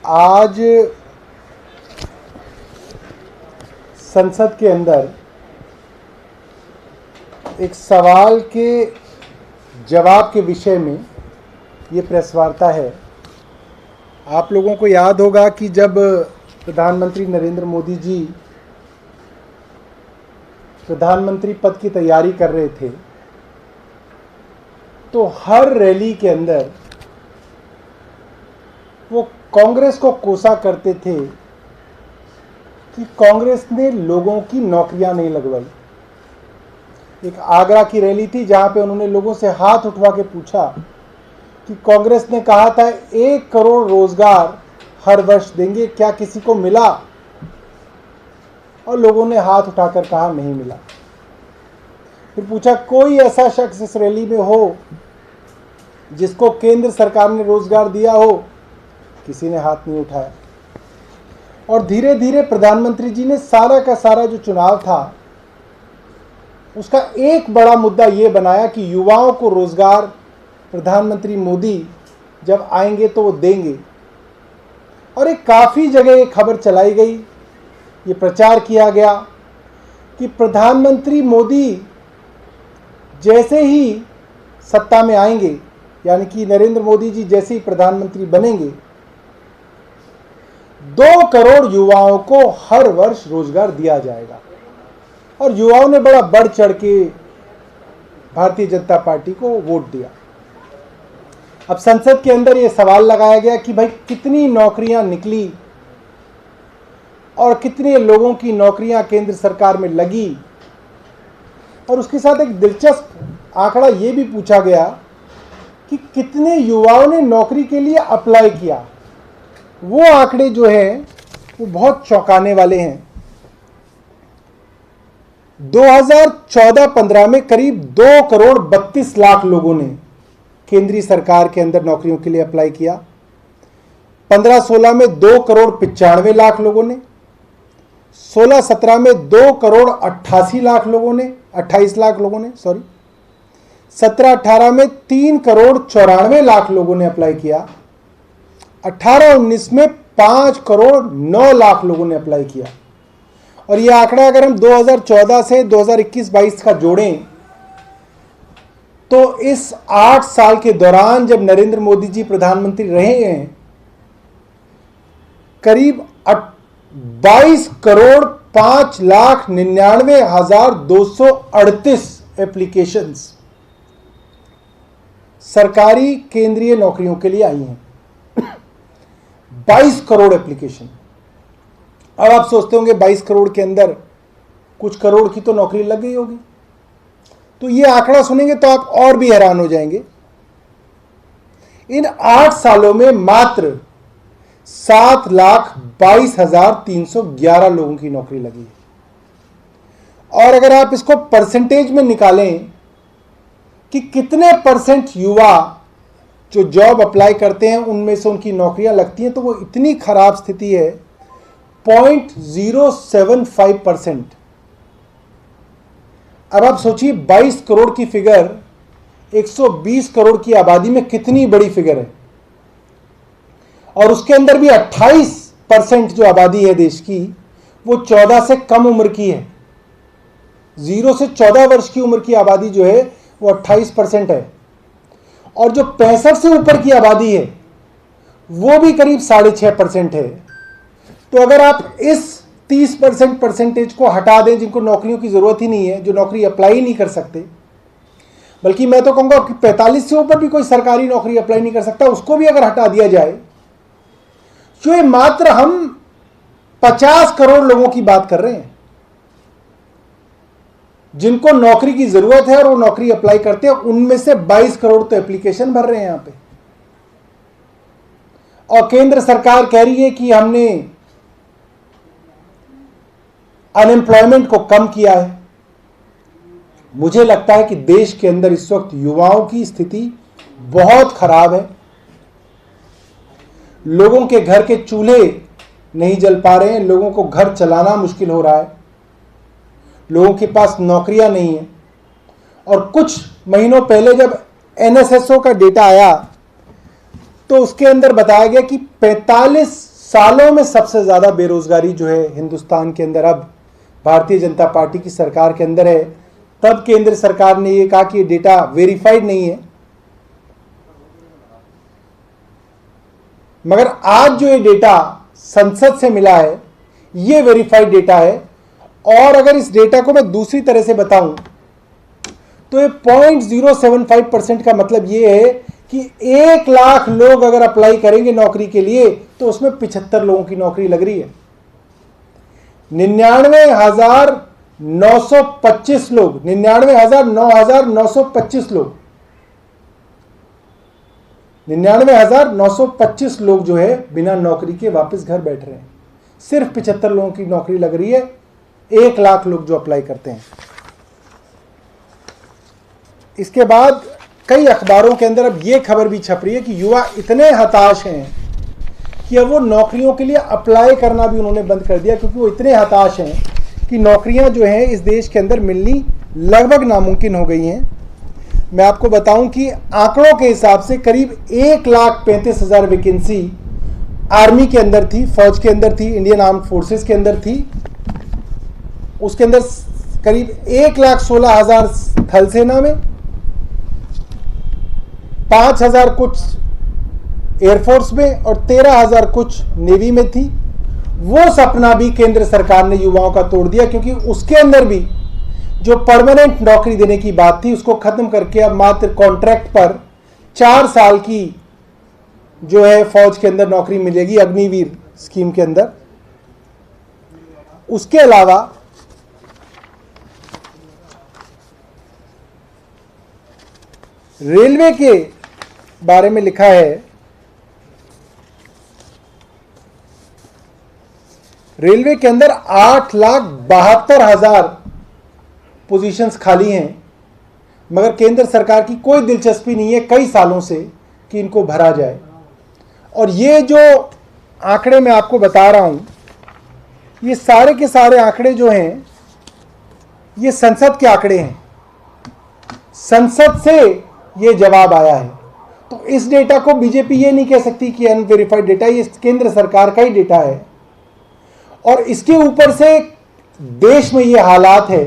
आज संसद के अंदर एक सवाल के जवाब के विषय में ये प्रेस वार्ता है। आप लोगों को याद होगा कि जब प्रधानमंत्री नरेंद्र मोदी जी प्रधानमंत्री पद की तैयारी कर रहे थे तो हर रैली के अंदर वो कांग्रेस को कोसा करते थे कि कांग्रेस ने लोगों की नौकरियां नहीं लगवाई। एक आगरा की रैली थी जहां पे उन्होंने लोगों से हाथ उठवा के पूछा कि कांग्रेस ने कहा था 1 करोड़ रोजगार हर वर्ष देंगे, क्या किसी को मिला? और लोगों ने हाथ उठाकर कहा नहीं मिला। फिर पूछा कोई ऐसा शख्स इस रैली में हो जिसको केंद्र सरकार ने रोजगार दिया हो? किसी ने हाथ नहीं उठाया। और धीरे धीरे प्रधानमंत्री जी ने सारा का सारा जो चुनाव था उसका एक बड़ा मुद्दा ये बनाया कि युवाओं को रोजगार प्रधानमंत्री मोदी जब आएंगे तो वो देंगे। और एक काफ़ी जगह एक खबर चलाई गई, ये प्रचार किया गया कि प्रधानमंत्री मोदी जैसे ही सत्ता में आएंगे, यानी कि नरेंद्र मोदी जी जैसे ही प्रधानमंत्री बनेंगे, 2 करोड़ युवाओं को हर वर्ष रोजगार दिया जाएगा। और युवाओं ने बड़ा बढ़ चढ़ के भारतीय जनता पार्टी को वोट दिया। अब संसद के अंदर ये सवाल लगाया गया कि भाई कितनी नौकरियां निकली और कितने लोगों की नौकरियां केंद्र सरकार में लगी। और उसके साथ एक दिलचस्प आंकड़ा ये भी पूछा गया कि कितने युवाओं ने नौकरी के लिए अप्लाई किया। वो आंकड़े जो हैं वो बहुत चौंकाने वाले हैं। 2014-15 में करीब 2 करोड़ 32 लाख लोगों ने केंद्रीय सरकार के अंदर नौकरियों के लिए अप्लाई किया। 15-16 में 2 करोड़ 95 लाख लोगों ने, 16-17 में 2 करोड़ 88 लाख लोगों ने, 28 लाख लोगों ने, सॉरी, 17-18 में 3 करोड़ 94 लाख लोगों ने अप्लाई किया। 18-19 में 5 करोड़ 9 लाख लोगों ने अप्लाई किया। और ये आंकड़ा अगर हम 2014 से 2021-22 का जोड़ें तो इस 8 साल के दौरान जब नरेंद्र मोदी जी प्रधानमंत्री रहे हैं, करीब 22 करोड़ 5,99,238 एप्लीकेशंस सरकारी केंद्रीय नौकरियों के लिए आई हैं। 22 करोड़ एप्लीकेशन। अब आप सोचते होंगे 22 करोड़ के अंदर कुछ करोड़ की तो नौकरी लग गई होगी। तो ये आंकड़ा सुनेंगे तो आप और भी हैरान हो जाएंगे। इन 8 सालों में मात्र 7,22,311 लोगों की नौकरी लगी है। और अगर आप इसको परसेंटेज में निकालें कि कितने परसेंट युवा जो जॉब अप्लाई करते हैं उनमें से उनकी नौकरियां लगती हैं, तो वो इतनी खराब स्थिति है, 0.075%। अब आप सोचिए 22 करोड़ की फिगर 120 करोड़ की आबादी में कितनी बड़ी फिगर है। और उसके अंदर भी 28% जो आबादी है देश की वो 14 से कम उम्र की है। 0 से 14 वर्ष की उम्र की आबादी जो है वो 28% है। और जो 65 से ऊपर की आबादी है वो भी करीब 6.5% है। तो अगर आप इस 30% परसेंटेज को हटा दें जिनको नौकरियों की जरूरत ही नहीं है, जो नौकरी अप्लाई ही नहीं कर सकते, बल्कि मैं तो कहूंगा कि 45 से ऊपर भी कोई सरकारी नौकरी अप्लाई नहीं कर सकता, उसको भी अगर हटा दिया जाए, तो ये मात्र हम 50 करोड़ लोगों की बात कर रहे हैं जिनको नौकरी की जरूरत है और वो नौकरी अप्लाई करते हैं। उनमें से 22 करोड़ तो एप्लीकेशन भर रहे हैं यहां पे। और केंद्र सरकार कह रही है कि हमने अनएम्प्लॉयमेंट को कम किया है। मुझे लगता है कि देश के अंदर इस वक्त युवाओं की स्थिति बहुत खराब है। लोगों के घर के चूल्हे नहीं जल पा रहे हैं, लोगों को घर चलाना मुश्किल हो रहा है, लोगों के पास नौकरियां नहीं है। और कुछ महीनों पहले जब एनएसएसओ का डेटा आया तो उसके अंदर बताया गया कि 45 सालों में सबसे ज्यादा बेरोजगारी जो है हिंदुस्तान के अंदर अब भारतीय जनता पार्टी की सरकार के अंदर है। तब केंद्र सरकार ने यह कहा कि ये डेटा वेरीफाइड नहीं है, मगर आज जो ये डेटा संसद से मिला है ये वेरीफाइड डेटा है। और अगर इस डेटा को मैं दूसरी तरह से बताऊं तो ये 0.075% का मतलब ये है कि 1 लाख लोग अगर अप्लाई करेंगे नौकरी के लिए तो उसमें 75 लोगों की नौकरी लग रही है। 99,925 लोग 99,925 लोग जो है बिना नौकरी के वापस घर बैठ रहे हैं। सिर्फ 75 लोगों की नौकरी लग रही है, 1 लाख लोग जो अप्लाई करते हैं। इसके बाद कई अखबारों के अंदर अब ये खबर भी छप रही है कि युवा इतने हताश हैं कि अब वो नौकरियों के लिए अप्लाई करना भी उन्होंने बंद कर दिया, क्योंकि वो इतने हताश हैं कि नौकरियां जो हैं इस देश के अंदर मिलनी लगभग नामुमकिन हो गई हैं। मैं आपको बताऊं कि आंकड़ों के हिसाब से करीब 1,35,000 वैकेंसी आर्मी के अंदर थी, फौज के अंदर थी, इंडियन आर्म्ड फोर्सेस के अंदर थी। उसके अंदर करीब 1,16,000 थल सेना में, 5,000 कुछ एयरफोर्स में और 13,000 कुछ नेवी में थी। वो सपना भी केंद्र सरकार ने युवाओं का तोड़ दिया, क्योंकि उसके अंदर भी जो परमानेंट नौकरी देने की बात थी उसको खत्म करके अब मात्र कॉन्ट्रैक्ट पर 4 साल की जो है फौज के अंदर नौकरी मिलेगी अग्निवीर स्कीम के अंदर। उसके अलावा रेलवे के बारे में लिखा है, रेलवे के अंदर 8,72,000 पोजीशंस खाली हैं, मगर केंद्र सरकार की कोई दिलचस्पी नहीं है कई सालों से कि इनको भरा जाए। और ये जो आंकड़े मैं आपको बता रहा हूं, ये सारे के सारे आंकड़े जो हैं ये संसद के आंकड़े हैं, संसद से ये जवाब आया है। तो इस डेटा को बीजेपी ये नहीं कह सकती कि अनवेरिफाइड डेटा, ये केंद्र सरकार का ही डेटा है। और इसके ऊपर से देश में ये हालात है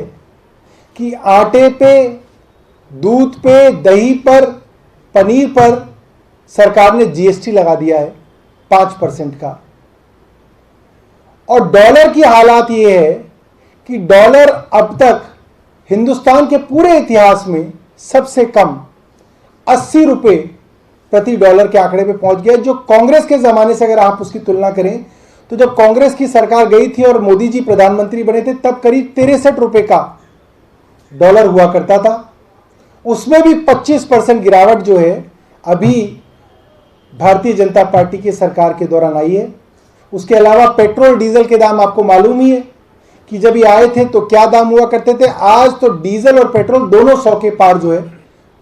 कि आटे पे, दूध पे, दही पर, पनीर पर सरकार ने जीएसटी लगा दिया है 5% का। और डॉलर की हालात ये है कि डॉलर अब तक हिंदुस्तान के पूरे इतिहास में सबसे कम 80 रुपए प्रति डॉलर के आंकड़े पे पहुंच गया, जो कांग्रेस के जमाने से अगर आप उसकी तुलना करें तो जब कांग्रेस की सरकार गई थी और मोदी जी प्रधानमंत्री बने थे तब करीब 63 रुपए का डॉलर हुआ करता था। उसमें भी 25% गिरावट जो है अभी भारतीय जनता पार्टी की सरकार के दौरान आई है। उसके अलावा पेट्रोल डीजल के दाम आपको मालूम ही है कि जब ये आए थे तो क्या दाम हुआ करते थे। आज तो डीजल और पेट्रोल दोनों 100 के पार जो है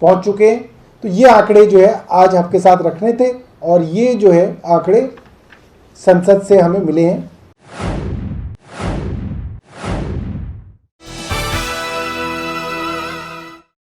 पहुंच चुके हैं। तो ये आंकड़े जो है आज आपके साथ रखने थे और ये जो है आंकड़े संसद से हमें मिले हैं।